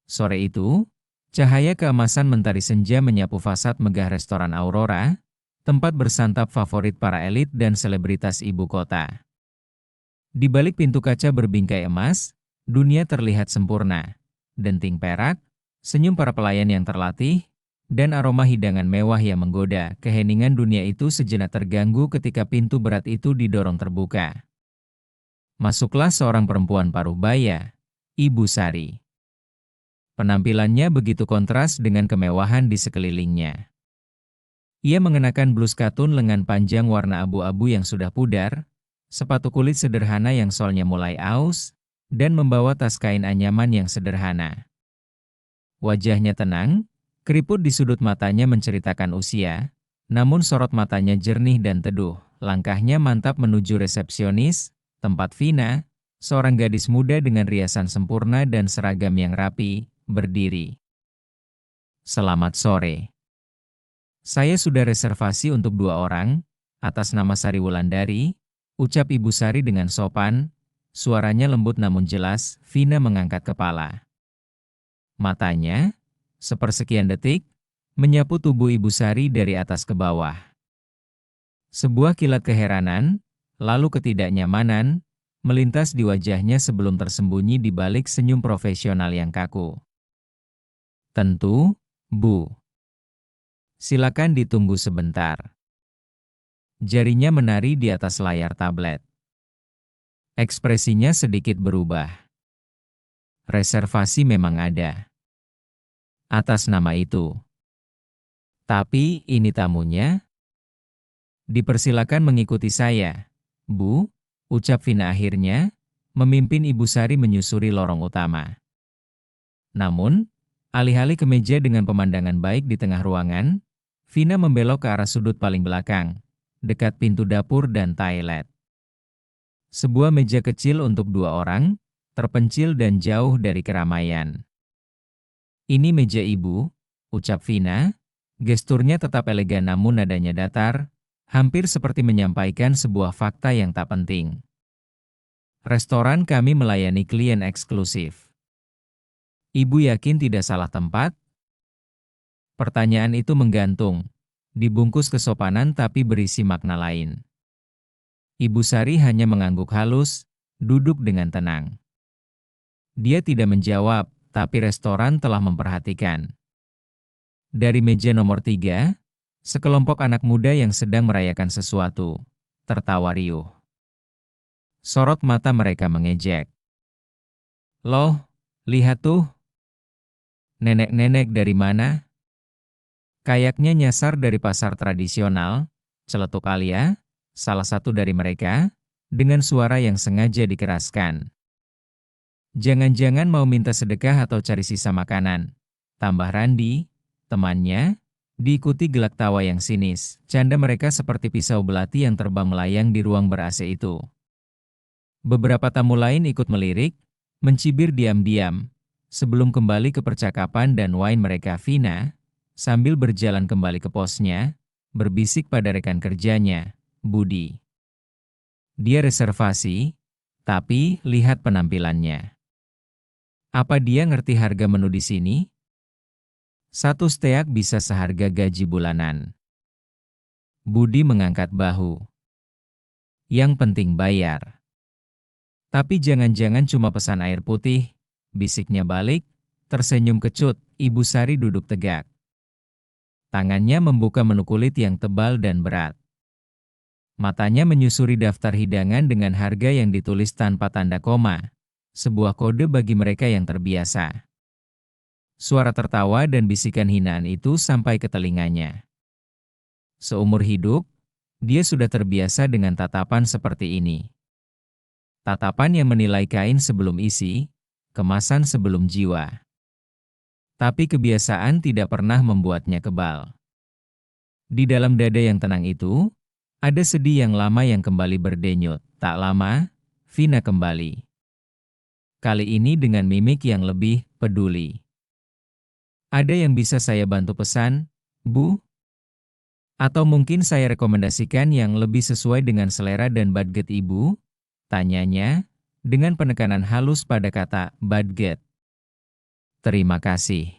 Sore itu, cahaya keemasan mentari senja menyapu fasad megah restoran Aurora, tempat bersantap favorit para elit dan selebritas ibu kota. Di balik pintu kaca berbingkai emas, dunia terlihat sempurna. Denting perak, senyum para pelayan yang terlatih, dan aroma hidangan mewah yang menggoda. Keheningan dunia itu sejenak terganggu ketika pintu berat itu didorong terbuka. Masuklah seorang perempuan paruh baya, Ibu Sari. Penampilannya begitu kontras dengan kemewahan di sekelilingnya. Ia mengenakan blus katun lengan panjang warna abu-abu yang sudah pudar, sepatu kulit sederhana yang solnya mulai aus, dan membawa tas kain anyaman yang sederhana. Wajahnya tenang, keriput di sudut matanya menceritakan usia, namun sorot matanya jernih dan teduh. Langkahnya mantap menuju resepsionis, tempat Vina, seorang gadis muda dengan riasan sempurna dan seragam yang rapi, berdiri. Selamat sore. Saya sudah reservasi untuk 2 orang, atas nama Sari Wulandari, ucap Ibu Sari dengan sopan, suaranya lembut namun jelas. Vina mengangkat kepala. Matanya, sepersekian detik, menyapu tubuh Ibu Sari dari atas ke bawah. Sebuah kilat keheranan, lalu ketidaknyamanan, melintas di wajahnya sebelum tersembunyi di balik senyum profesional yang kaku. Tentu, Bu. Silakan ditunggu sebentar. Jarinya menari di atas layar tablet. Ekspresinya sedikit berubah. Reservasi memang ada. Atas nama itu. Tapi ini tamunya. Dipersilakan mengikuti saya, Bu, ucap Vina akhirnya, memimpin Ibu Sari menyusuri lorong utama. Namun, alih-alih ke meja dengan pemandangan baik di tengah ruangan, Vina membelok ke arah sudut paling belakang, dekat pintu dapur dan toilet. Sebuah meja kecil untuk 2 orang, terpencil dan jauh dari keramaian. Ini meja Ibu, ucap Vina, gesturnya tetap elegan namun nadanya datar, hampir seperti menyampaikan sebuah fakta yang tak penting. Restoran kami melayani klien eksklusif. Ibu yakin tidak salah tempat? Pertanyaan itu menggantung, dibungkus kesopanan tapi berisi makna lain. Ibu Sari hanya mengangguk halus, duduk dengan tenang. Dia tidak menjawab, tapi restoran telah memperhatikan. Dari meja nomor 3, sekelompok anak muda yang sedang merayakan sesuatu, tertawa riuh. Sorot mata mereka mengejek. Loh, lihat tuh. Nenek-nenek dari mana? Kayaknya nyasar dari pasar tradisional, celetuk Alia, salah satu dari mereka, dengan suara yang sengaja dikeraskan. Jangan-jangan mau minta sedekah atau cari sisa makanan, tambah Randi, temannya, diikuti gelak tawa yang sinis. Canda mereka seperti pisau belati yang terbang melayang di ruang ber-AC itu. Beberapa tamu lain ikut melirik, mencibir diam-diam, sebelum kembali ke percakapan dan wine mereka. Vina, sambil berjalan kembali ke posnya, berbisik pada rekan kerjanya, Budi. Dia reservasi, tapi lihat penampilannya. Apa dia ngerti harga menu di sini? 1 steak bisa seharga gaji bulanan. Budi mengangkat bahu. Yang penting bayar. Tapi jangan-jangan cuma pesan air putih, bisiknya balik, tersenyum kecut. Ibu Sari duduk tegak. Tangannya membuka menu kulit yang tebal dan berat. Matanya menyusuri daftar hidangan dengan harga yang ditulis tanpa tanda koma, sebuah kode bagi mereka yang terbiasa. Suara tertawa dan bisikan hinaan itu sampai ke telinganya. Seumur hidup, dia sudah terbiasa dengan tatapan seperti ini. Tatapan yang menilai kain sebelum isi, kemasan sebelum jiwa. Tapi kebiasaan tidak pernah membuatnya kebal. Di dalam dada yang tenang itu, ada sedih yang lama yang kembali berdenyut. Tak lama, Vina kembali. Kali ini dengan mimik yang lebih peduli. Ada yang bisa saya bantu pesan, Bu? Atau mungkin saya rekomendasikan yang lebih sesuai dengan selera dan budget Ibu? Tanyanya, dengan penekanan halus pada kata budget. Terima kasih.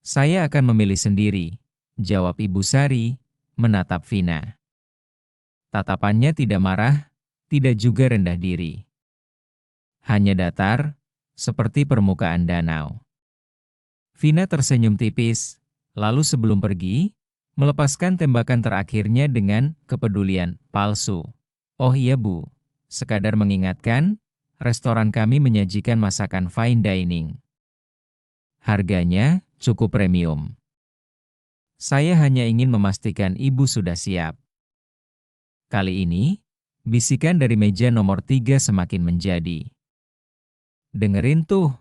Saya akan memilih sendiri, jawab Ibu Sari, menatap Vina. Tatapannya tidak marah, tidak juga rendah diri. Hanya datar, seperti permukaan danau. Vina tersenyum tipis, lalu sebelum pergi, melepaskan tembakan terakhirnya dengan kepedulian palsu. Oh iya Bu, sekadar mengingatkan, restoran kami menyajikan masakan fine dining. Harganya cukup premium. Saya hanya ingin memastikan Ibu sudah siap. Kali ini, bisikan dari meja nomor 3 semakin menjadi. Dengerin tuh.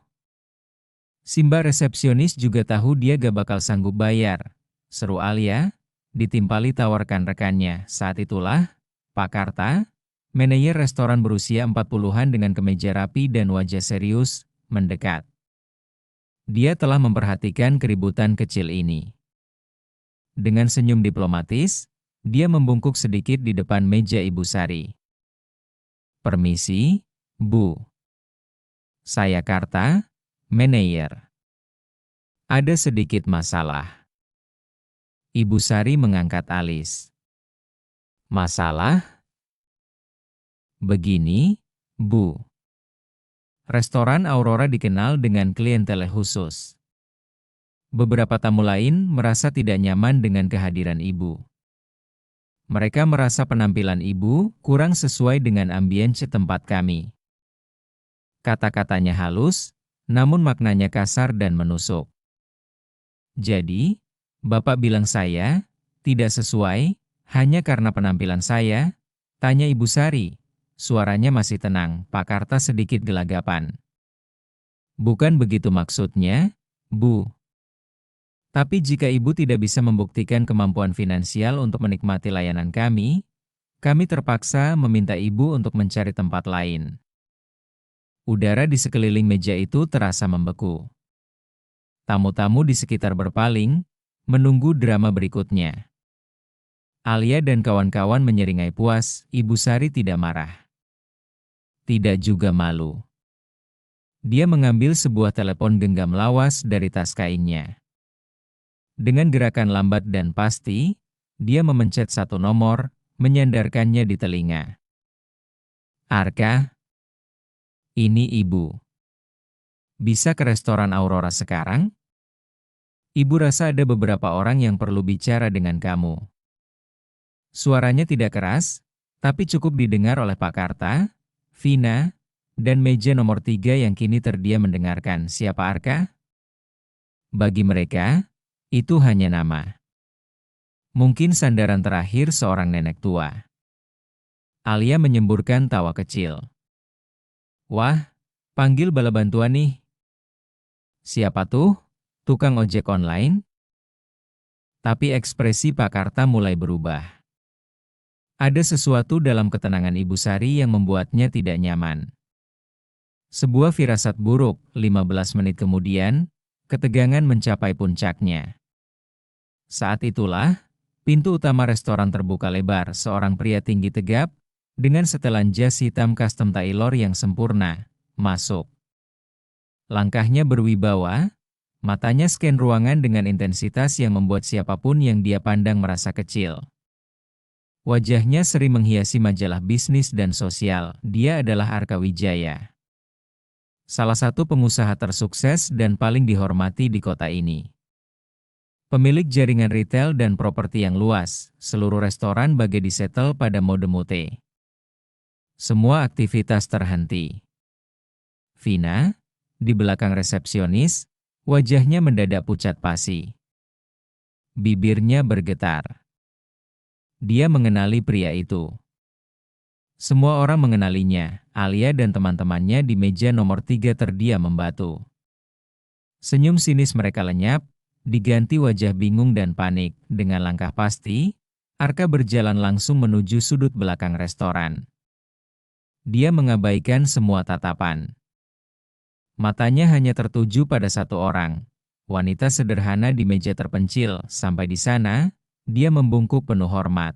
Simba resepsionis juga tahu dia gak bakal sanggup bayar. Seru Alia, ditimpali tawarkan rekannya. Saat itulah, Pak Karta, manajer restoran berusia 40-an dengan kemeja rapi dan wajah serius, mendekat. Dia telah memperhatikan keributan kecil ini. Dengan senyum diplomatis, dia membungkuk sedikit di depan meja Ibu Sari. Permisi, Bu. Saya Karta, manajer. Ada sedikit masalah. Ibu Sari mengangkat alis. Masalah? Begini, Bu. Restoran Aurora dikenal dengan klientel khusus. Beberapa tamu lain merasa tidak nyaman dengan kehadiran Ibu. Mereka merasa penampilan Ibu kurang sesuai dengan ambience tempat kami. Kata-katanya halus, namun maknanya kasar dan menusuk. Jadi, Bapak bilang saya tidak sesuai hanya karena penampilan saya? Tanya Ibu Sari. Suaranya masih tenang, Pak Karta sedikit gelagapan. Bukan begitu maksudnya, Bu. Tapi jika Ibu tidak bisa membuktikan kemampuan finansial untuk menikmati layanan kami terpaksa meminta Ibu untuk mencari tempat lain. Udara di sekeliling meja itu terasa membeku. Tamu-tamu di sekitar berpaling, menunggu drama berikutnya. Alia dan kawan-kawan menyeringai puas, Ibu Sari tidak marah. Tidak juga malu. Dia mengambil sebuah telepon genggam lawas dari tas kainnya. Dengan gerakan lambat dan pasti, dia memencet satu nomor, menyandarkannya di telinga. Arka, ini Ibu. Bisa ke restoran Aurora sekarang? Ibu rasa ada beberapa orang yang perlu bicara dengan kamu. Suaranya tidak keras, tapi cukup didengar oleh Pak Karta, Vina, dan meja nomor 3 yang kini terdiam mendengarkan. Siapa Arka? Bagi mereka, itu hanya nama. Mungkin sandaran terakhir seorang nenek tua. Alia menyemburkan tawa kecil. Wah, panggil bala bantuan nih. Siapa tuh? Tukang ojek online? Tapi ekspresi Pak Karta mulai berubah. Ada sesuatu dalam ketenangan Ibu Sari yang membuatnya tidak nyaman. Sebuah firasat buruk, 15 menit kemudian, ketegangan mencapai puncaknya. Saat itulah, pintu utama restoran terbuka lebar, seorang pria tinggi tegap, dengan setelan jas hitam custom tailor yang sempurna, masuk. Langkahnya berwibawa, matanya scan ruangan dengan intensitas yang membuat siapapun yang dia pandang merasa kecil. Wajahnya sering menghiasi majalah bisnis dan sosial, dia adalah Arka Wijaya. Salah satu pengusaha tersukses dan paling dihormati di kota ini. Pemilik jaringan retail dan properti yang luas, seluruh restoran bagai disetel pada mode mute. Semua aktivitas terhenti. Vina, di belakang resepsionis, wajahnya mendadak pucat pasi. Bibirnya bergetar. Dia mengenali pria itu. Semua orang mengenalinya, Alia dan teman-temannya di meja nomor 3 terdiam membatu. Senyum sinis mereka lenyap, diganti wajah bingung dan panik. Dengan langkah pasti, Arka berjalan langsung menuju sudut belakang restoran. Dia mengabaikan semua tatapan. Matanya hanya tertuju pada satu orang, wanita sederhana di meja terpencil. Sampai di sana, dia membungkuk penuh hormat.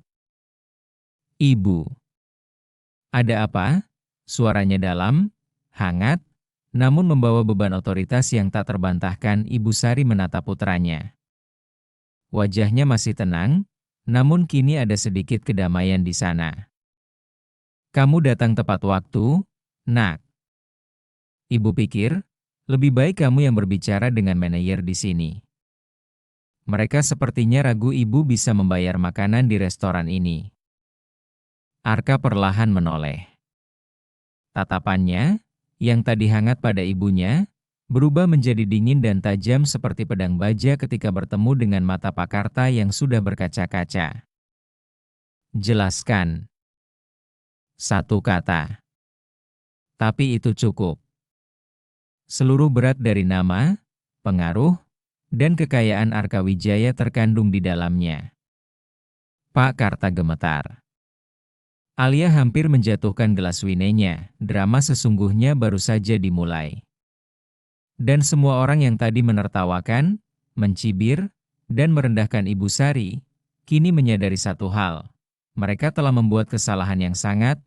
Ibu. Ada apa? Suaranya dalam, hangat, namun membawa beban otoritas yang tak terbantahkan. Ibu Sari menatap putranya. Wajahnya masih tenang, namun kini ada sedikit kedamaian di sana. Kamu datang tepat waktu, Nak. Ibu pikir, lebih baik kamu yang berbicara dengan manajer di sini. Mereka sepertinya ragu ibu bisa membayar makanan di restoran ini. Arka perlahan menoleh. Tatapannya, yang tadi hangat pada ibunya, berubah menjadi dingin dan tajam seperti pedang baja ketika bertemu dengan mata Pak Karta yang sudah berkaca-kaca. Jelaskan. Satu kata. Tapi itu cukup. Seluruh berat dari nama, pengaruh, dan kekayaan Arka Wijaya terkandung di dalamnya. Pak Karta gemetar. Alia hampir menjatuhkan gelas winenya. Drama sesungguhnya baru saja dimulai. Dan semua orang yang tadi menertawakan, mencibir, dan merendahkan Ibu Sari, kini menyadari satu hal. Mereka telah membuat kesalahan yang sangat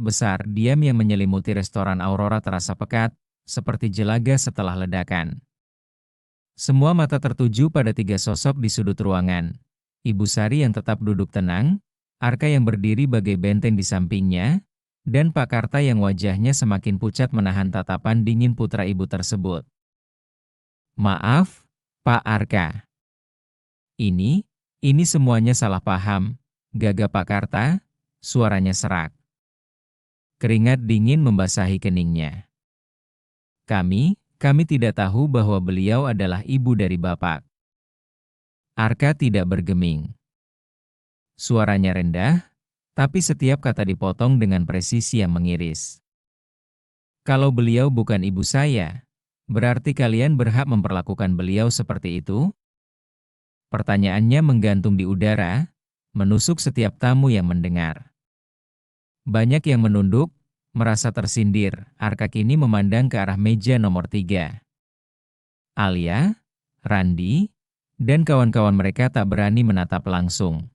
besar. Diam yang menyelimuti restoran Aurora terasa pekat, seperti jelaga setelah ledakan. Semua mata tertuju pada tiga sosok di sudut ruangan. Ibu Sari yang tetap duduk tenang, Arka yang berdiri bagai benteng di sampingnya, dan Pak Karta yang wajahnya semakin pucat menahan tatapan dingin putra ibu tersebut. Maaf, Pak Arka. Ini semuanya salah paham, gagap Pak Karta, suaranya serak. Keringat dingin membasahi keningnya. Kami tidak tahu bahwa beliau adalah ibu dari Bapak. Arka tidak bergeming. Suaranya rendah, tapi setiap kata dipotong dengan presisi yang mengiris. Kalau beliau bukan ibu saya, berarti kalian berhak memperlakukan beliau seperti itu? Pertanyaannya menggantung di udara, menusuk setiap tamu yang mendengar. Banyak yang menunduk, merasa tersindir. Arka kini memandang ke arah meja nomor 3. Alia, Randi, dan kawan-kawan mereka tak berani menatap langsung.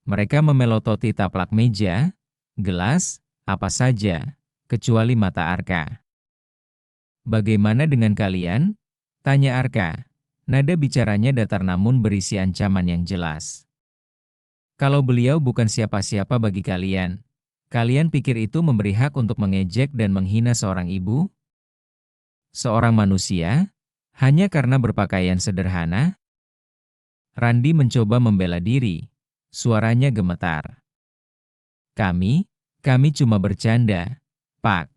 Mereka memelototi taplak meja, gelas, apa saja, kecuali mata Arka. Bagaimana dengan kalian? Tanya Arka. Nada bicaranya datar namun berisi ancaman yang jelas. Kalau beliau bukan siapa-siapa bagi kalian, kalian pikir itu memberi hak untuk mengejek dan menghina seorang ibu? Seorang manusia? Hanya karena berpakaian sederhana? Randi mencoba membela diri. Suaranya gemetar. Kami cuma bercanda, Pak.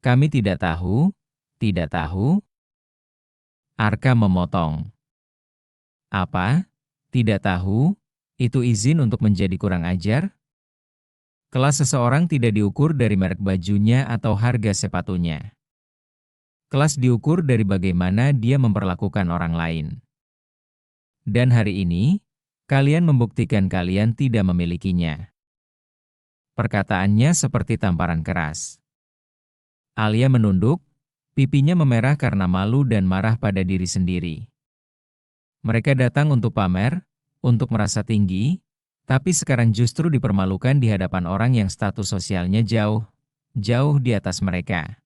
Kami tidak tahu. Arka memotong. Apa? Tidak tahu? Itu izin untuk menjadi kurang ajar? Kelas seseorang tidak diukur dari merek bajunya atau harga sepatunya. Kelas diukur dari bagaimana dia memperlakukan orang lain. Dan hari ini, kalian membuktikan kalian tidak memilikinya. Perkataannya seperti tamparan keras. Alia menunduk, pipinya memerah karena malu dan marah pada diri sendiri. Mereka datang untuk pamer, untuk merasa tinggi, tapi sekarang justru dipermalukan di hadapan orang yang status sosialnya jauh di atas mereka.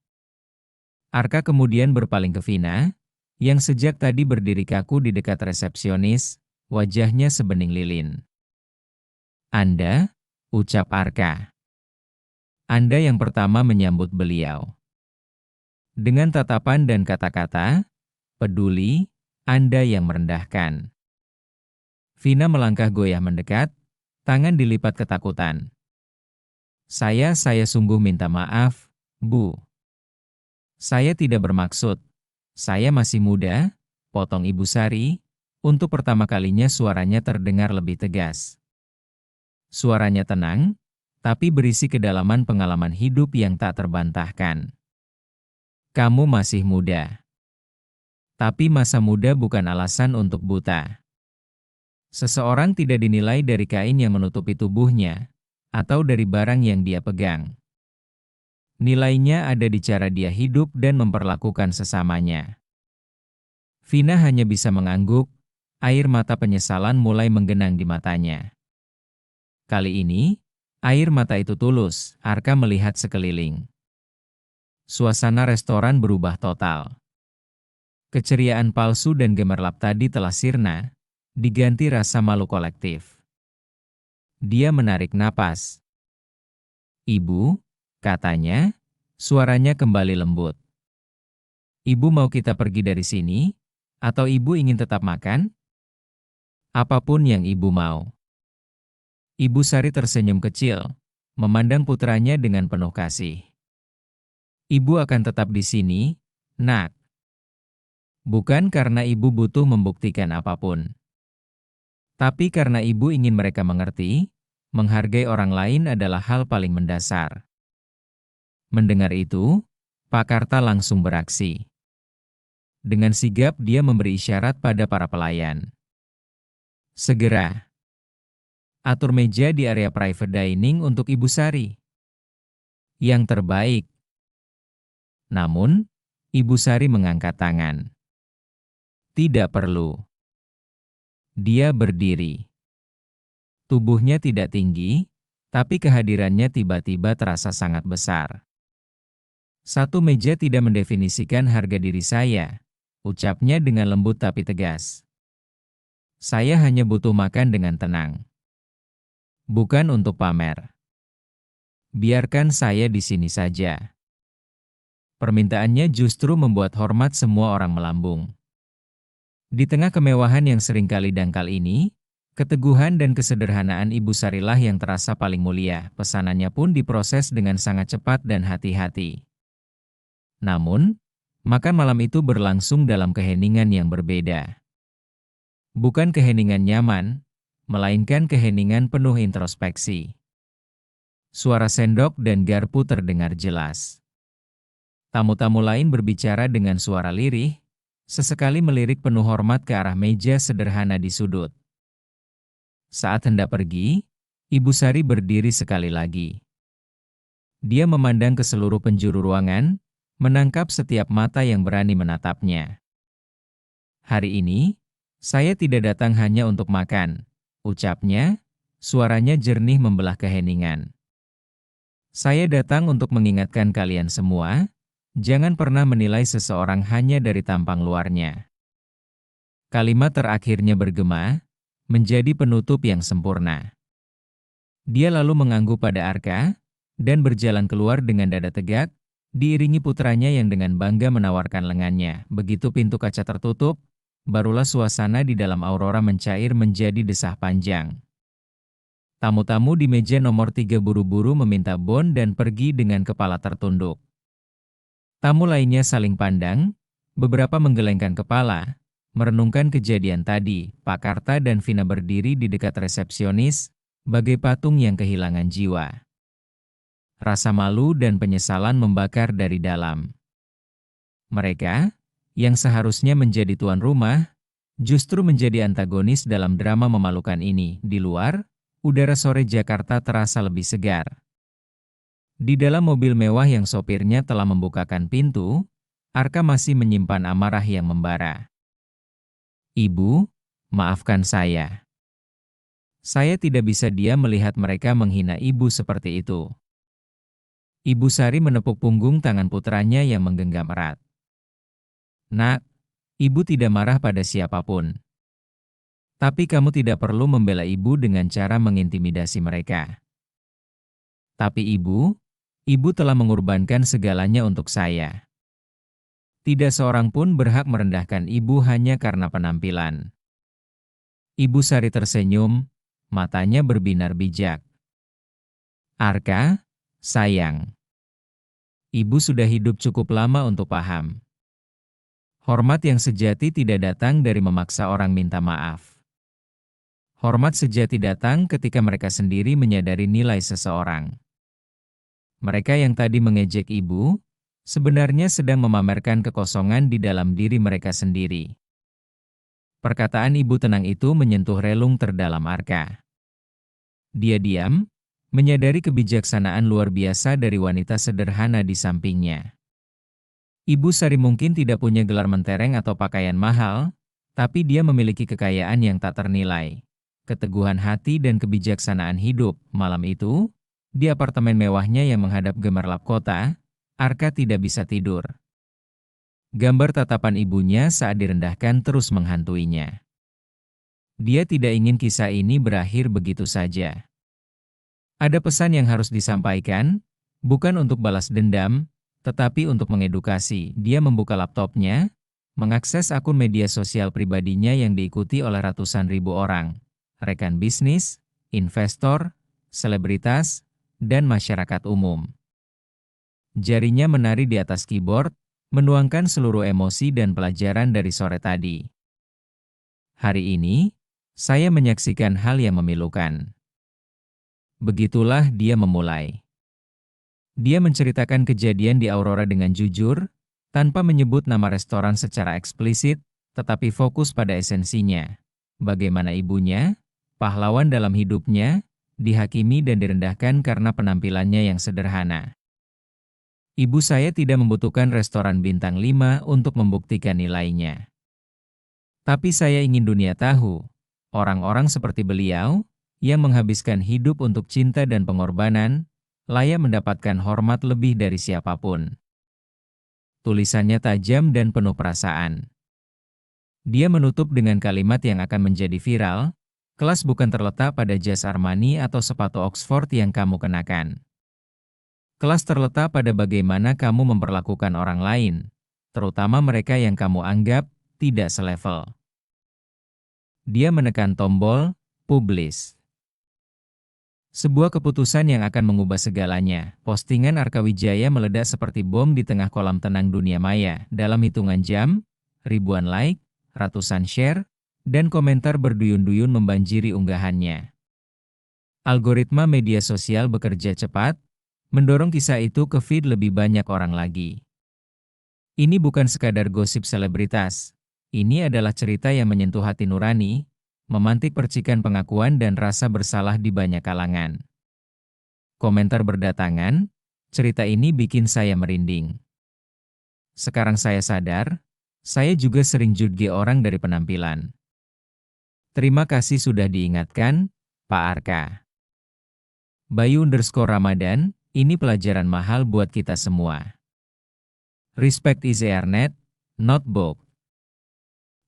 Arka kemudian berpaling ke Vina, yang sejak tadi berdiri kaku di dekat resepsionis, wajahnya sebening lilin. Anda, ucap Arka. Anda yang pertama menyambut beliau. Dengan tatapan dan kata-kata, peduli, Anda yang merendahkan. Vina melangkah goyah mendekat, tangan dilipat ketakutan. Saya sungguh minta maaf, Bu. Saya tidak bermaksud. Saya masih muda, potong Ibu Sari. Untuk pertama kalinya suaranya terdengar lebih tegas. Suaranya tenang, tapi berisi kedalaman pengalaman hidup yang tak terbantahkan. Kamu masih muda. Tapi masa muda bukan alasan untuk buta. Seseorang tidak dinilai dari kain yang menutupi tubuhnya, atau dari barang yang dia pegang. Nilainya ada di cara dia hidup dan memperlakukan sesamanya. Vina hanya bisa mengangguk, air mata penyesalan mulai menggenang di matanya. Kali ini, air mata itu tulus. Arka melihat sekeliling. Suasana restoran berubah total. Keceriaan palsu dan gemerlap tadi telah sirna, diganti rasa malu kolektif. Dia menarik napas. "Ibu," katanya, suaranya kembali lembut. "Ibu mau kita pergi dari sini? Atau ibu ingin tetap makan?" "Apapun yang ibu mau." Ibu Sari tersenyum kecil, memandang putranya dengan penuh kasih. "Ibu akan tetap di sini, Nak. Bukan karena ibu butuh membuktikan apapun. Tapi karena ibu ingin mereka mengerti, menghargai orang lain adalah hal paling mendasar." Mendengar itu, Pak Karta langsung beraksi. Dengan sigap dia memberi isyarat pada para pelayan. "Segera atur meja di area private dining untuk Ibu Sari. Yang terbaik." Namun, Ibu Sari mengangkat tangan. "Tidak perlu." Dia berdiri. Tubuhnya tidak tinggi, tapi kehadirannya tiba-tiba terasa sangat besar. "Satu meja tidak mendefinisikan harga diri saya," ucapnya dengan lembut tapi tegas. "Saya hanya butuh makan dengan tenang. Bukan untuk pamer. Biarkan saya di sini saja." Permintaannya justru membuat hormat semua orang melambung. Di tengah kemewahan yang seringkali dangkal ini, keteguhan dan kesederhanaan Ibu Sarilah yang terasa paling mulia. Pesanannya pun diproses dengan sangat cepat dan hati-hati. Namun, makan malam itu berlangsung dalam keheningan yang berbeda. Bukan keheningan nyaman, melainkan keheningan penuh introspeksi. Suara sendok dan garpu terdengar jelas. Tamu-tamu lain berbicara dengan suara lirih, sesekali melirik penuh hormat ke arah meja sederhana di sudut. Saat hendak pergi, Ibu Sari berdiri sekali lagi. Dia memandang ke seluruh penjuru ruangan, menangkap setiap mata yang berani menatapnya. "Hari ini, saya tidak datang hanya untuk makan," ucapnya, suaranya jernih membelah keheningan. "Saya datang untuk mengingatkan kalian semua, jangan pernah menilai seseorang hanya dari tampang luarnya." Kalimat terakhirnya bergema, menjadi penutup yang sempurna. Dia lalu mengangguk pada Arka, dan berjalan keluar dengan dada tegak, diiringi putranya yang dengan bangga menawarkan lengannya. Begitu pintu kaca tertutup, barulah suasana di dalam Aurora mencair menjadi desah panjang. Tamu-tamu di meja nomor 3 buru-buru meminta bon dan pergi dengan kepala tertunduk. Tamu lainnya saling pandang, beberapa menggelengkan kepala, merenungkan kejadian tadi. Pak Karta dan Vina berdiri di dekat resepsionis, bagai patung yang kehilangan jiwa. Rasa malu dan penyesalan membakar dari dalam. Mereka, yang seharusnya menjadi tuan rumah, justru menjadi antagonis dalam drama memalukan ini. Di luar, udara sore Jakarta terasa lebih segar. Di dalam mobil mewah yang sopirnya telah membukakan pintu, Arka masih menyimpan amarah yang membara. "Ibu, maafkan saya. Saya tidak bisa diam melihat mereka menghina ibu seperti itu." Ibu Sari menepuk punggung tangan putranya yang menggenggam erat. "Nak, ibu tidak marah pada siapapun. Tapi kamu tidak perlu membela ibu dengan cara mengintimidasi mereka. Tapi ibu telah mengorbankan segalanya untuk saya. Tidak seorang pun berhak merendahkan ibu hanya karena penampilan." Ibu Sari tersenyum, matanya berbinar bijak. "Arka, sayang. Ibu sudah hidup cukup lama untuk paham. Hormat yang sejati tidak datang dari memaksa orang minta maaf. Hormat sejati datang ketika mereka sendiri menyadari nilai seseorang. Mereka yang tadi mengejek ibu, sebenarnya sedang memamerkan kekosongan di dalam diri mereka sendiri." Perkataan ibu tenang itu menyentuh relung terdalam Arka. Dia diam, menyadari kebijaksanaan luar biasa dari wanita sederhana di sampingnya. Ibu Sari mungkin tidak punya gelar mentereng atau pakaian mahal, tapi dia memiliki kekayaan yang tak ternilai, keteguhan hati dan kebijaksanaan hidup. Malam itu, di apartemen mewahnya yang menghadap gemerlap kota, Arka tidak bisa tidur. Gambar tatapan ibunya saat direndahkan terus menghantuinya. Dia tidak ingin kisah ini berakhir begitu saja. Ada pesan yang harus disampaikan, bukan untuk balas dendam, tetapi untuk mengedukasi. Dia membuka laptopnya, mengakses akun media sosial pribadinya yang diikuti oleh ratusan ribu orang, rekan bisnis, investor, selebritas, dan masyarakat umum. Jarinya menari di atas keyboard, menuangkan seluruh emosi dan pelajaran dari sore tadi. Hari ini, saya menyaksikan hal yang memilukan. Begitulah dia memulai. Dia menceritakan kejadian di Aurora dengan jujur, tanpa menyebut nama restoran secara eksplisit, tetapi fokus pada esensinya. Bagaimana ibunya, pahlawan dalam hidupnya, dihakimi dan direndahkan karena penampilannya yang sederhana. Ibu saya tidak membutuhkan restoran bintang 5 untuk membuktikan nilainya. Tapi saya ingin dunia tahu, orang-orang seperti beliau, yang menghabiskan hidup untuk cinta dan pengorbanan, layak mendapatkan hormat lebih dari siapapun. Tulisannya tajam dan penuh perasaan. Dia menutup dengan kalimat yang akan menjadi viral, kelas bukan terletak pada jas Armani atau sepatu Oxford yang kamu kenakan. Kelas terletak pada bagaimana kamu memperlakukan orang lain, terutama mereka yang kamu anggap tidak selevel. Dia menekan tombol publish. Sebuah keputusan yang akan mengubah segalanya. Postingan Arka Wijaya meledak seperti bom di tengah kolam tenang dunia maya. Dalam hitungan jam, ribuan like, ratusan share, dan komentar berduyun-duyun membanjiri unggahannya. Algoritma media sosial bekerja cepat, mendorong kisah itu ke feed lebih banyak orang lagi. Ini bukan sekadar gosip selebritas. Ini adalah cerita yang menyentuh hati nurani, memantik percikan pengakuan dan rasa bersalah di banyak kalangan. Komentar berdatangan, cerita ini bikin saya merinding. Sekarang saya sadar, saya juga sering judge orang dari penampilan. Terima kasih sudah diingatkan, Pak Arka. Bayu_Ramadan, ini pelajaran mahal buat kita semua. Respect is earned, not bought.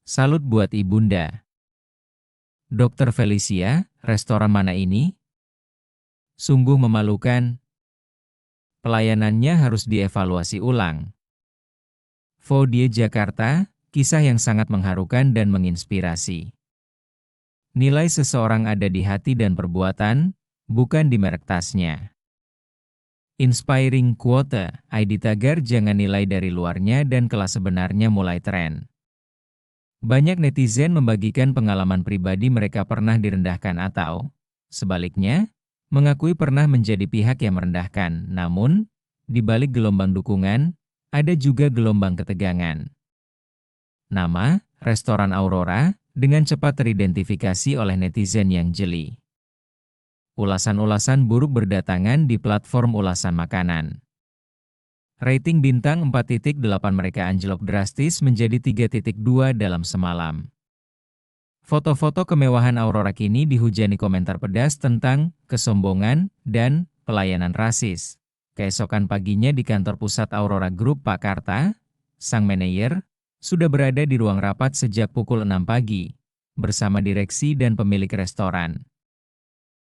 Salut buat Ibunda. Dr. Felicia, restoran mana ini? Sungguh memalukan. Pelayanannya harus dievaluasi ulang. Vodie Jakarta, kisah yang sangat mengharukan dan menginspirasi. Nilai seseorang ada di hati dan perbuatan, bukan di merek tasnya. Inspiring quote, ID Tagar jangan nilai dari luarnya dan kelas sebenarnya mulai tren. Banyak netizen membagikan pengalaman pribadi mereka pernah direndahkan atau, sebaliknya, mengakui pernah menjadi pihak yang merendahkan. Namun, di balik gelombang dukungan, ada juga gelombang ketegangan. Nama, restoran Aurora, dengan cepat teridentifikasi oleh netizen yang jeli. Ulasan-ulasan buruk berdatangan di platform ulasan makanan. Rating bintang 4.8 mereka anjlok drastis menjadi 3.2 dalam semalam. Foto-foto kemewahan Aurora kini dihujani komentar pedas tentang kesombongan dan pelayanan rasis. Keesokan paginya di kantor pusat Aurora Group Pak Karta, sang manajer, sudah berada di ruang rapat sejak pukul 6 pagi, bersama direksi dan pemilik restoran.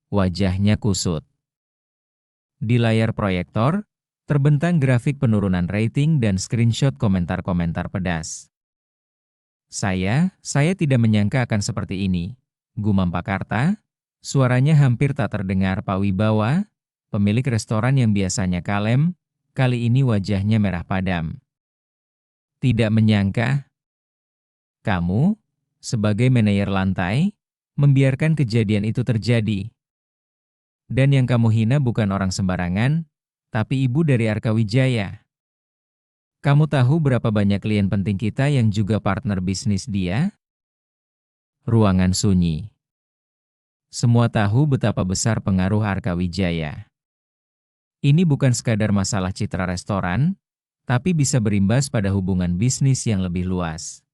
Wajahnya kusut. Di layar proyektor, terbentang grafik penurunan rating dan screenshot komentar-komentar pedas. Saya tidak menyangka akan seperti ini, gumam Pak Karta. Suaranya hampir tak terdengar Pak Wibawa, pemilik restoran yang biasanya kalem, kali ini wajahnya merah padam. Tidak menyangka, kamu, sebagai manajer lantai, membiarkan kejadian itu terjadi. Dan yang kamu hina bukan orang sembarangan, tapi ibu dari Arka Wijaya. Kamu tahu berapa banyak klien penting kita yang juga partner bisnis dia? Ruangan sunyi. Semua tahu betapa besar pengaruh Arka Wijaya. Ini bukan sekadar masalah citra restoran, tapi bisa berimbas pada hubungan bisnis yang lebih luas.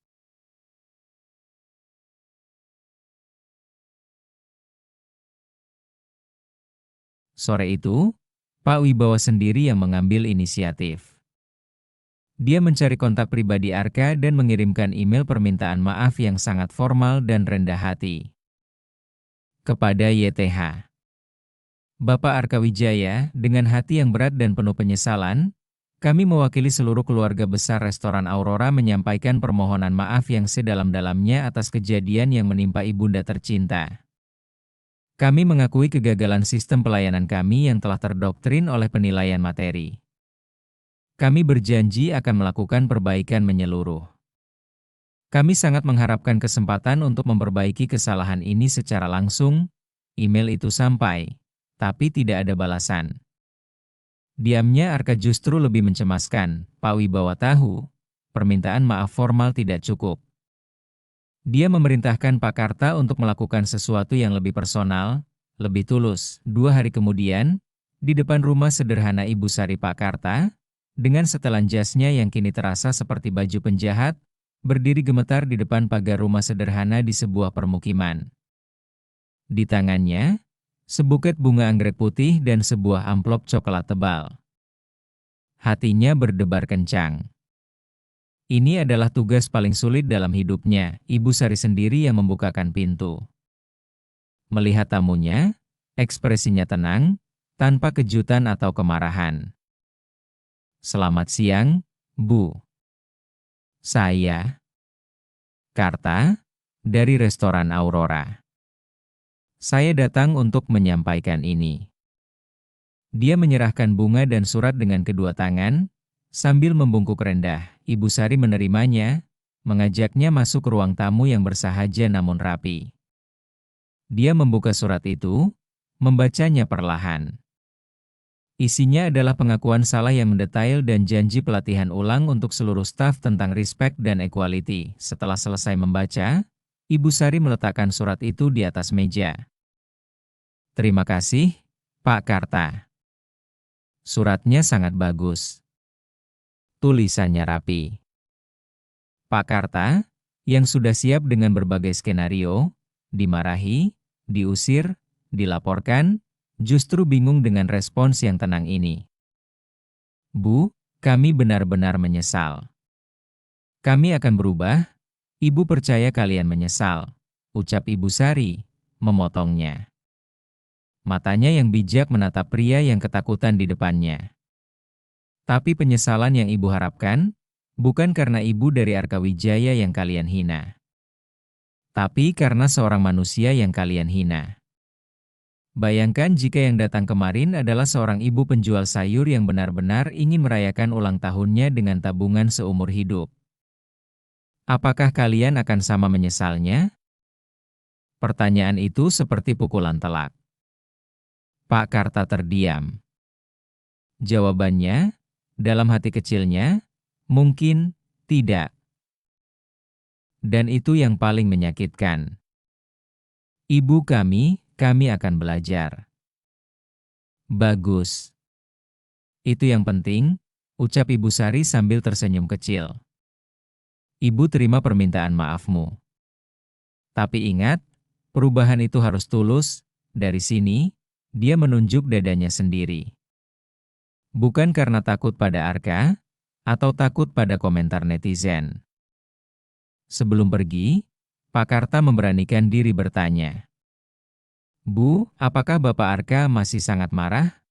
Sore itu, Pak Wibawa sendiri yang mengambil inisiatif. Dia mencari kontak pribadi Arka dan mengirimkan email permintaan maaf yang sangat formal dan rendah hati. Kepada YTH. Bapak Arka Wijaya, dengan hati yang berat dan penuh penyesalan, kami mewakili seluruh keluarga besar restoran Aurora menyampaikan permohonan maaf yang sedalam-dalamnya atas kejadian yang menimpa ibunda tercinta. Kami mengakui kegagalan sistem pelayanan kami yang telah terdoktrin oleh penilaian materi. Kami berjanji akan melakukan perbaikan menyeluruh. Kami sangat mengharapkan kesempatan untuk memperbaiki kesalahan ini secara langsung. Email itu sampai, tapi tidak ada balasan. Diamnya Arka justru lebih mencemaskan. Pak Wibawa tahu, permintaan maaf formal tidak cukup. Dia memerintahkan Pak Karta untuk melakukan sesuatu yang lebih personal, lebih tulus. 2 hari kemudian, di depan rumah sederhana Ibu Sari Pak Karta, dengan setelan jasnya yang kini terasa seperti baju penjahat, berdiri gemetar di depan pagar rumah sederhana di sebuah permukiman. Di tangannya, sebuket bunga anggrek putih dan sebuah amplop coklat tebal. Hatinya berdebar kencang. Ini adalah tugas paling sulit dalam hidupnya. Ibu Sari sendiri yang membukakan pintu. Melihat tamunya, ekspresinya tenang, tanpa kejutan atau kemarahan. Selamat siang, Bu. Saya, Karta, dari restoran Aurora. Saya datang untuk menyampaikan ini. Dia menyerahkan bunga dan surat dengan kedua tangan, sambil membungkuk rendah. Ibu Sari menerimanya, mengajaknya masuk ke ruang tamu yang bersahaja namun rapi. Dia membuka surat itu, membacanya perlahan. Isinya adalah pengakuan salah yang mendetail dan janji pelatihan ulang untuk seluruh staf tentang respect dan equality. Setelah selesai membaca, Ibu Sari meletakkan surat itu di atas meja. Terima kasih, Pak Karta. Suratnya sangat bagus. Tulisannya rapi. Pak Karta, yang sudah siap dengan berbagai skenario, dimarahi, diusir, dilaporkan, justru bingung dengan respons yang tenang ini. Bu, kami benar-benar menyesal. Kami akan berubah, Ibu percaya kalian menyesal, ucap Ibu Sari, memotongnya. Matanya yang bijak menatap pria yang ketakutan di depannya. Tapi penyesalan yang Ibu harapkan, bukan karena Ibu dari Arka Wijaya yang kalian hina. Tapi karena seorang manusia yang kalian hina. Bayangkan jika yang datang kemarin adalah seorang ibu penjual sayur yang benar-benar ingin merayakan ulang tahunnya dengan tabungan seumur hidup. Apakah kalian akan sama menyesalnya? Pertanyaan itu seperti pukulan telak. Pak Karta terdiam. Jawabannya, dalam hati kecilnya, mungkin tidak. Dan itu yang paling menyakitkan. Ibu kami akan belajar. Bagus. Itu yang penting, ucap Ibu Sari sambil tersenyum kecil. Ibu terima permintaan maafmu. Tapi ingat, perubahan itu harus tulus. Dari sini, dia menunjuk dadanya sendiri. Bukan karena takut pada Arka, atau takut pada komentar netizen. Sebelum pergi, Pak Karta memberanikan diri bertanya. Bu, apakah Bapak Arka masih sangat marah?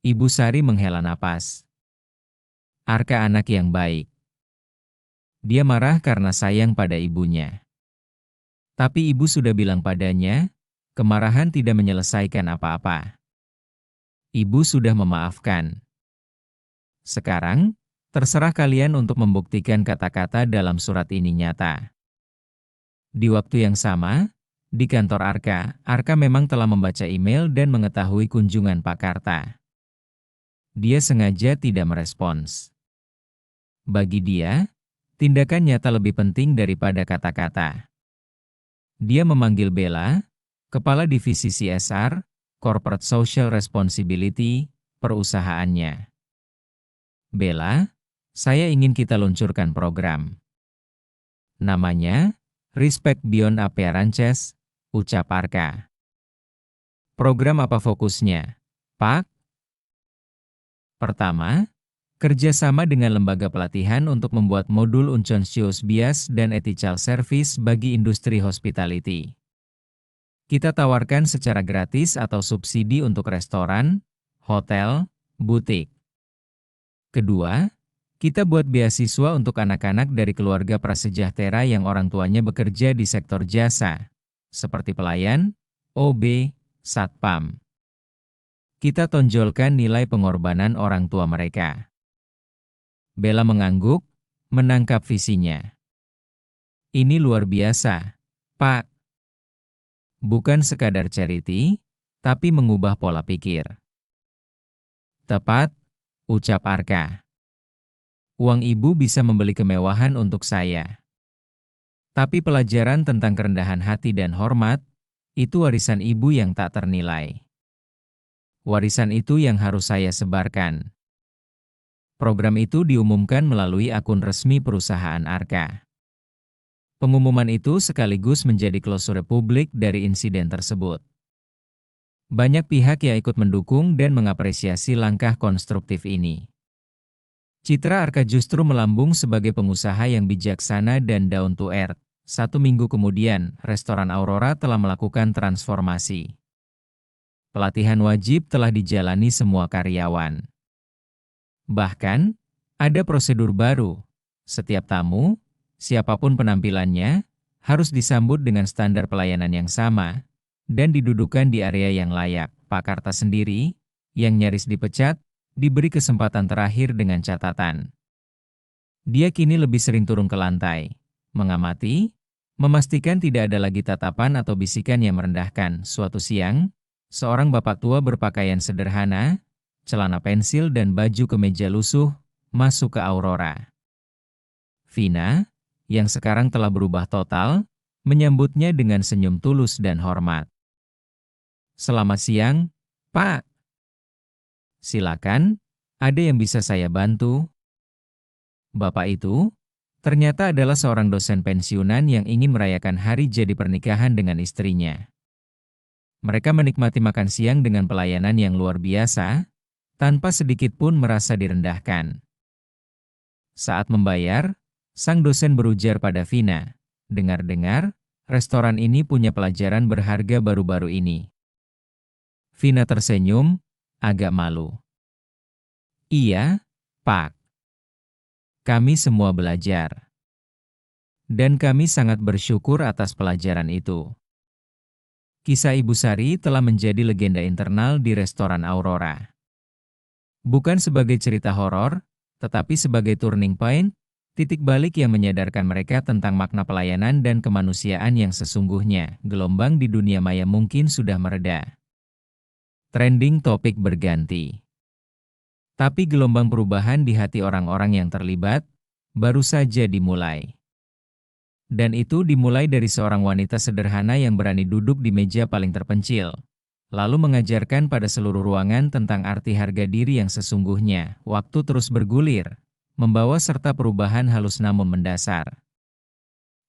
Ibu Sari menghela napas. Arka anak yang baik. Dia marah karena sayang pada ibunya. Tapi ibu sudah bilang padanya, kemarahan tidak menyelesaikan apa-apa. Ibu sudah memaafkan. Sekarang, terserah kalian untuk membuktikan kata-kata dalam surat ini nyata. Di waktu yang sama, di kantor Arka memang telah membaca email dan mengetahui kunjungan Pak Karta. Dia sengaja tidak merespons. Bagi dia, tindakan nyata lebih penting daripada kata-kata. Dia memanggil Bella, Kepala Divisi CSR, Corporate Social Responsibility, perusahaannya. Bella, saya ingin kita luncurkan program. Namanya, Respect Beyond Appearances, ucap Arka. Program apa fokusnya, Pak? Pertama, Kerjasama dengan lembaga pelatihan untuk membuat modul unconscious bias dan ethical service bagi industri hospitality. Kita tawarkan secara gratis atau subsidi untuk restoran, hotel, butik. Kedua, kita buat beasiswa untuk anak-anak dari keluarga prasejahtera yang orang tuanya bekerja di sektor jasa, seperti pelayan, OB, satpam. Kita tonjolkan nilai pengorbanan orang tua mereka. Bella mengangguk, menangkap visinya. Ini luar biasa, Pak. Bukan sekadar charity, tapi mengubah pola pikir. Tepat, ucap Arka. Uang ibu bisa membeli kemewahan untuk saya. Tapi pelajaran tentang kerendahan hati dan hormat, itu warisan ibu yang tak ternilai. Warisan itu yang harus saya sebarkan. Program itu diumumkan melalui akun resmi perusahaan Arka. Pengumuman itu sekaligus menjadi klosure publik dari insiden tersebut. Banyak pihak yang ikut mendukung dan mengapresiasi langkah konstruktif ini. Citra Arka justru melambung sebagai pengusaha yang bijaksana dan down to earth. 1 minggu kemudian, restoran Aurora telah melakukan transformasi. Pelatihan wajib telah dijalani semua karyawan. Bahkan, ada prosedur baru. Setiap tamu, siapapun penampilannya, harus disambut dengan standar pelayanan yang sama, dan didudukan di area yang layak. Pak Karta sendiri, yang nyaris dipecat, diberi kesempatan terakhir dengan catatan. Dia kini lebih sering turun ke lantai, mengamati, memastikan tidak ada lagi tatapan atau bisikan yang merendahkan. Suatu siang, seorang bapak tua berpakaian sederhana, celana pensil dan baju kemeja lusuh, masuk ke Aurora. Vina, yang sekarang telah berubah total, menyambutnya dengan senyum tulus dan hormat. Selamat siang, Pak. Silakan, ada yang bisa saya bantu? Bapak itu, ternyata adalah seorang dosen pensiunan yang ingin merayakan hari jadi pernikahan dengan istrinya. Mereka menikmati makan siang dengan pelayanan yang luar biasa, tanpa sedikit pun merasa direndahkan. Saat membayar, sang dosen berujar pada Vina, dengar-dengar, restoran ini punya pelajaran berharga baru-baru ini. Vina tersenyum, agak malu. Iya, Pak. Kami semua belajar. Dan kami sangat bersyukur atas pelajaran itu. Kisah Ibu Sari telah menjadi legenda internal di restoran Aurora. Bukan sebagai cerita horor, tetapi sebagai turning point, titik balik yang menyadarkan mereka tentang makna pelayanan dan kemanusiaan yang sesungguhnya. Gelombang di dunia maya mungkin sudah mereda. Trending topik berganti. Tapi gelombang perubahan di hati orang-orang yang terlibat, baru saja dimulai. Dan itu dimulai dari seorang wanita sederhana yang berani duduk di meja paling terpencil, lalu mengajarkan pada seluruh ruangan tentang arti harga diri yang sesungguhnya. Waktu terus bergulir, membawa serta perubahan halus namun mendasar.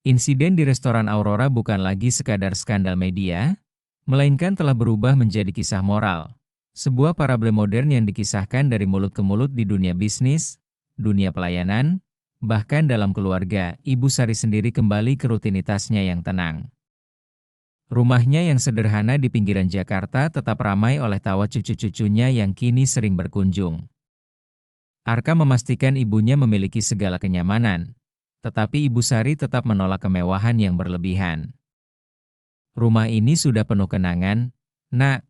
Insiden di restoran Aurora bukan lagi sekadar skandal media, melainkan telah berubah menjadi kisah moral. Sebuah parabel modern yang dikisahkan dari mulut ke mulut di dunia bisnis, dunia pelayanan, bahkan dalam keluarga. Ibu Sari sendiri kembali ke rutinitasnya yang tenang. Rumahnya yang sederhana di pinggiran Jakarta tetap ramai oleh tawa cucu-cucunya yang kini sering berkunjung. Arka memastikan ibunya memiliki segala kenyamanan, tetapi Ibu Sari tetap menolak kemewahan yang berlebihan. Rumah ini sudah penuh kenangan, Nak.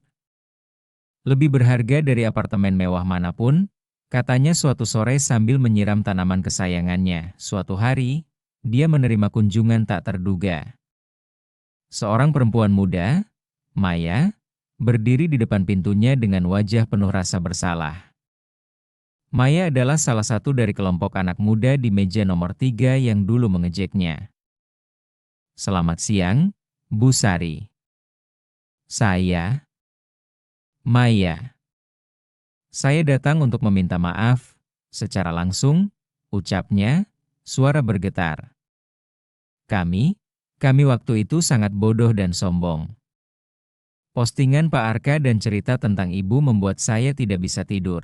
Lebih berharga dari apartemen mewah manapun, katanya suatu sore sambil menyiram tanaman kesayangannya. Suatu hari, dia menerima kunjungan tak terduga. Seorang perempuan muda, Maya, berdiri di depan pintunya dengan wajah penuh rasa bersalah. Maya adalah salah satu dari kelompok anak muda di meja nomor 3 yang dulu mengejeknya. Selamat siang, Bu Sari. Saya, Maya. Saya datang untuk meminta maaf, secara langsung, ucapnya, suara bergetar. Kami waktu itu sangat bodoh dan sombong. Postingan Pak Arka dan cerita tentang ibu membuat saya tidak bisa tidur.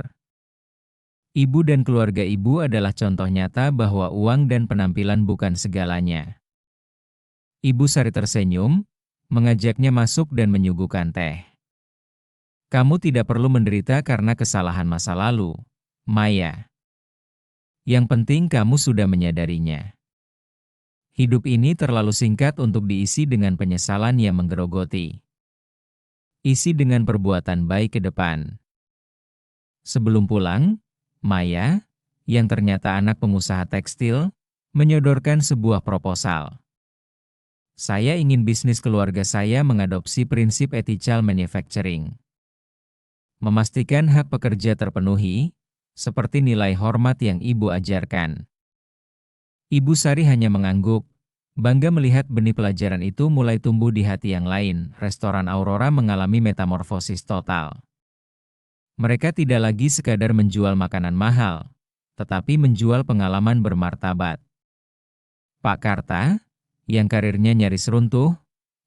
Ibu dan keluarga ibu adalah contoh nyata bahwa uang dan penampilan bukan segalanya. Ibu Sari tersenyum, mengajaknya masuk dan menyuguhkan teh. Kamu tidak perlu menderita karena kesalahan masa lalu, Maya. Yang penting kamu sudah menyadarinya. Hidup ini terlalu singkat untuk diisi dengan penyesalan yang menggerogoti. Isi dengan perbuatan baik ke depan. Sebelum pulang, Maya, yang ternyata anak pengusaha tekstil, menyodorkan sebuah proposal. Saya ingin bisnis keluarga saya mengadopsi prinsip ethical manufacturing. Memastikan hak pekerja terpenuhi, seperti nilai hormat yang ibu ajarkan. Ibu Sari hanya mengangguk, bangga melihat benih pelajaran itu mulai tumbuh di hati yang lain. Restoran Aurora mengalami metamorfosis total. Mereka tidak lagi sekadar menjual makanan mahal, tetapi menjual pengalaman bermartabat. Pak Karta, yang karirnya nyaris runtuh,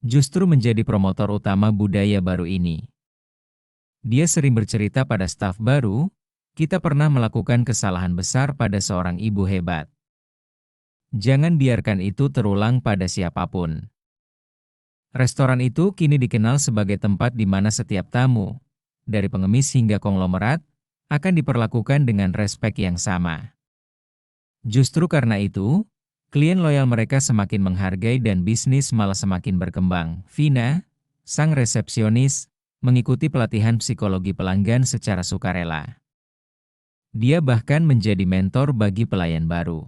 justru menjadi promotor utama budaya baru ini. Dia sering bercerita pada staf baru, kita pernah melakukan kesalahan besar pada seorang ibu hebat. Jangan biarkan itu terulang pada siapapun. Restoran itu kini dikenal sebagai tempat di mana setiap tamu, dari pengemis hingga konglomerat, akan diperlakukan dengan respek yang sama. Justru karena itu, klien loyal mereka semakin menghargai dan bisnis malah semakin berkembang. Vina, sang resepsionis, mengikuti pelatihan psikologi pelanggan secara sukarela. Dia bahkan menjadi mentor bagi pelayan baru.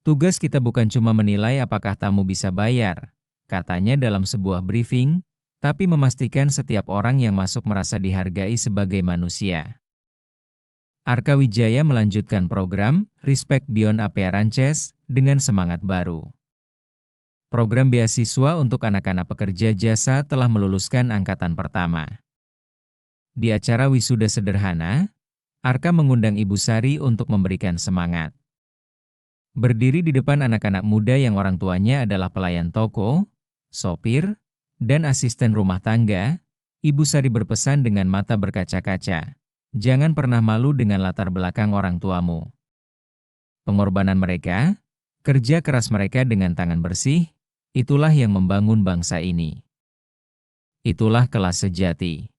Tugas kita bukan cuma menilai apakah tamu bisa bayar, katanya dalam sebuah briefing, tapi memastikan setiap orang yang masuk merasa dihargai sebagai manusia. Arka Wijaya melanjutkan program Respect Beyond Appearances dengan semangat baru. Program beasiswa untuk anak-anak pekerja jasa telah meluluskan angkatan pertama. Di acara wisuda sederhana, Arka mengundang Ibu Sari untuk memberikan semangat. Berdiri di depan anak-anak muda yang orang tuanya adalah pelayan toko, sopir, dan asisten rumah tangga, Ibu Sari berpesan dengan mata berkaca-kaca, jangan pernah malu dengan latar belakang orang tuamu. Pengorbanan mereka, kerja keras mereka dengan tangan bersih, itulah yang membangun bangsa ini. Itulah kelas sejati.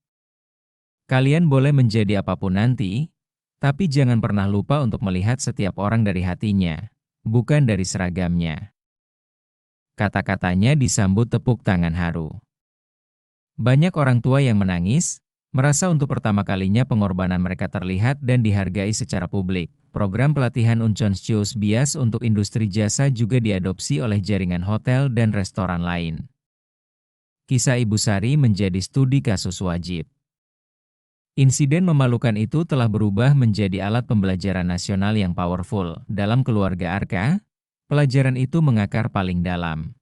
Kalian boleh menjadi apapun nanti, tapi jangan pernah lupa untuk melihat setiap orang dari hatinya, bukan dari seragamnya. Kata-katanya disambut tepuk tangan haru. Banyak orang tua yang menangis, merasa untuk pertama kalinya pengorbanan mereka terlihat dan dihargai secara publik. Program pelatihan Unconscious Bias untuk industri jasa juga diadopsi oleh jaringan hotel dan restoran lain. Kisah Ibu Sari menjadi studi kasus wajib. Insiden memalukan itu telah berubah menjadi alat pembelajaran nasional yang powerful. Dalam keluarga Arka, pelajaran itu mengakar paling dalam.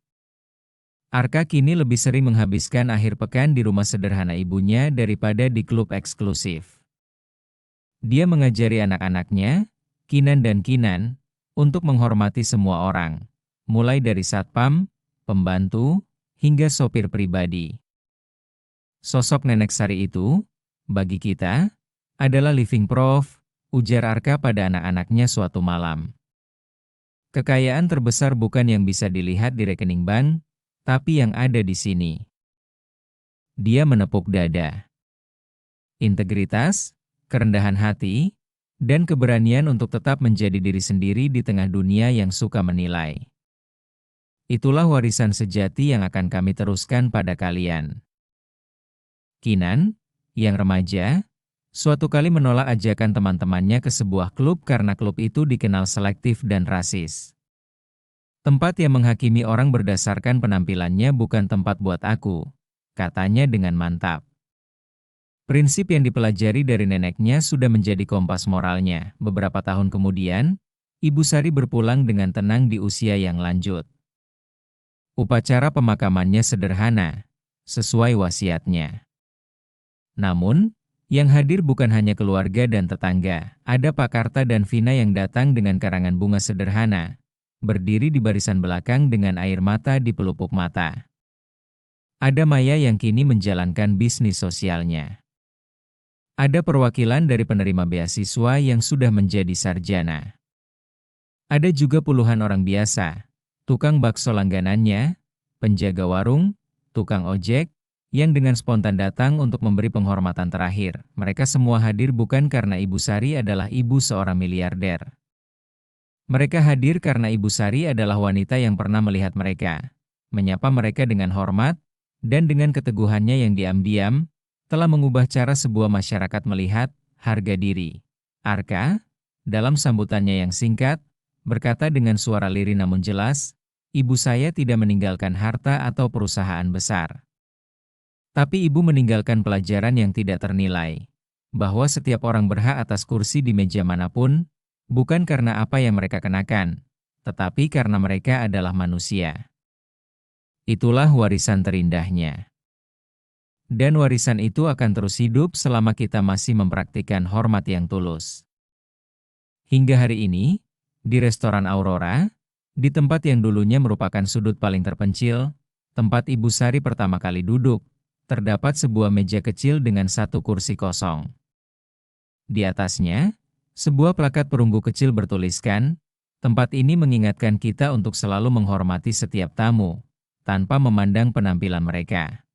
Arka kini lebih sering menghabiskan akhir pekan di rumah sederhana ibunya daripada di klub eksklusif. Dia mengajari anak-anaknya, Kinan dan Kinan, untuk menghormati semua orang, mulai dari satpam, pembantu, hingga sopir pribadi. Sosok Nenek Sari itu, bagi kita, adalah living proof, ujar Arka pada anak-anaknya suatu malam. Kekayaan terbesar bukan yang bisa dilihat di rekening bank, tapi yang ada di sini. Dia menepuk dada. Integritas, kerendahan hati, dan keberanian untuk tetap menjadi diri sendiri di tengah dunia yang suka menilai. Itulah warisan sejati yang akan kami teruskan pada kalian. Kinan, yang remaja, suatu kali menolak ajakan teman-temannya ke sebuah klub karena klub itu dikenal selektif dan rasis. Tempat yang menghakimi orang berdasarkan penampilannya bukan tempat buat aku, katanya dengan mantap. Prinsip yang dipelajari dari neneknya sudah menjadi kompas moralnya. Beberapa tahun kemudian, Ibu Sari berpulang dengan tenang di usia yang lanjut. Upacara pemakamannya sederhana, sesuai wasiatnya. Namun, yang hadir bukan hanya keluarga dan tetangga. Ada Pak Karta dan Vina yang datang dengan karangan bunga sederhana, berdiri di barisan belakang dengan air mata di pelupuk mata. Ada Maya yang kini menjalankan bisnis sosialnya. Ada perwakilan dari penerima beasiswa yang sudah menjadi sarjana. Ada juga puluhan orang biasa, tukang bakso langganannya, penjaga warung, tukang ojek, yang dengan spontan datang untuk memberi penghormatan terakhir. Mereka semua hadir bukan karena Ibu Sari adalah ibu seorang miliarder. Mereka hadir karena Ibu Sari adalah wanita yang pernah melihat mereka, menyapa mereka dengan hormat, dan dengan keteguhannya yang diam-diam, telah mengubah cara sebuah masyarakat melihat harga diri. Arka, dalam sambutannya yang singkat, berkata dengan suara lirih namun jelas, ibu saya tidak meninggalkan harta atau perusahaan besar. Tapi ibu meninggalkan pelajaran yang tidak ternilai, bahwa setiap orang berhak atas kursi di meja manapun, bukan karena apa yang mereka kenakan, tetapi karena mereka adalah manusia. Itulah warisan terindahnya. Dan warisan itu akan terus hidup selama kita masih mempraktikkan hormat yang tulus. Hingga hari ini, di restoran Aurora, di tempat yang dulunya merupakan sudut paling terpencil, tempat Ibu Sari pertama kali duduk, terdapat sebuah meja kecil dengan satu kursi kosong. Di atasnya, sebuah plakat perunggu kecil bertuliskan, tempat ini mengingatkan kita untuk selalu menghormati setiap tamu, tanpa memandang penampilan mereka.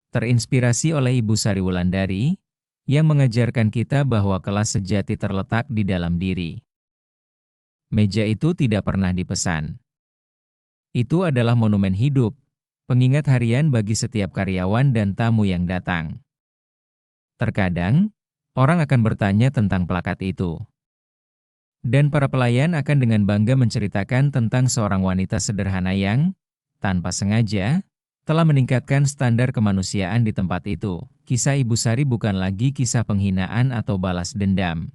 Terinspirasi oleh Ibu Sari Wulandari, yang mengajarkan kita bahwa kelas sejati terletak di dalam diri. Meja itu tidak pernah dipesan. Itu adalah monumen hidup, pengingat harian bagi setiap karyawan dan tamu yang datang. Terkadang, orang akan bertanya tentang plakat itu. Dan para pelayan akan dengan bangga menceritakan tentang seorang wanita sederhana yang, tanpa sengaja, telah meningkatkan standar kemanusiaan di tempat itu. Kisah Ibu Sari bukan lagi kisah penghinaan atau balas dendam.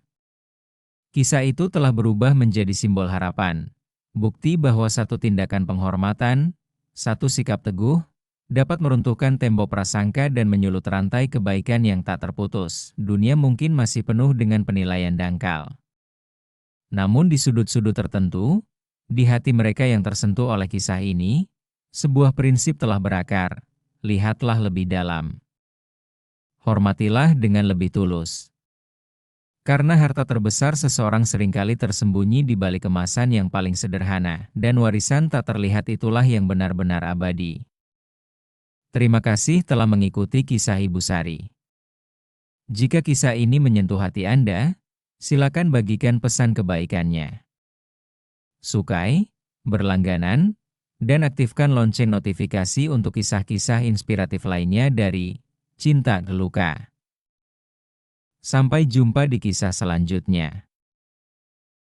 Kisah itu telah berubah menjadi simbol harapan. Bukti bahwa satu tindakan penghormatan, satu sikap teguh, dapat meruntuhkan tembok prasangka dan menyulut rantai kebaikan yang tak terputus. Dunia mungkin masih penuh dengan penilaian dangkal. Namun di sudut-sudut tertentu, di hati mereka yang tersentuh oleh kisah ini, sebuah prinsip telah berakar, lihatlah lebih dalam. Hormatilah dengan lebih tulus. Karena harta terbesar seseorang seringkali tersembunyi di balik kemasan yang paling sederhana, dan warisan tak terlihat itulah yang benar-benar abadi. Terima kasih telah mengikuti kisah Ibu Sari. Jika kisah ini menyentuh hati Anda, silakan bagikan pesan kebaikannya. Sukai, berlangganan, dan aktifkan lonceng notifikasi untuk kisah-kisah inspiratif lainnya dari Cinta Geluka. Sampai jumpa di kisah selanjutnya.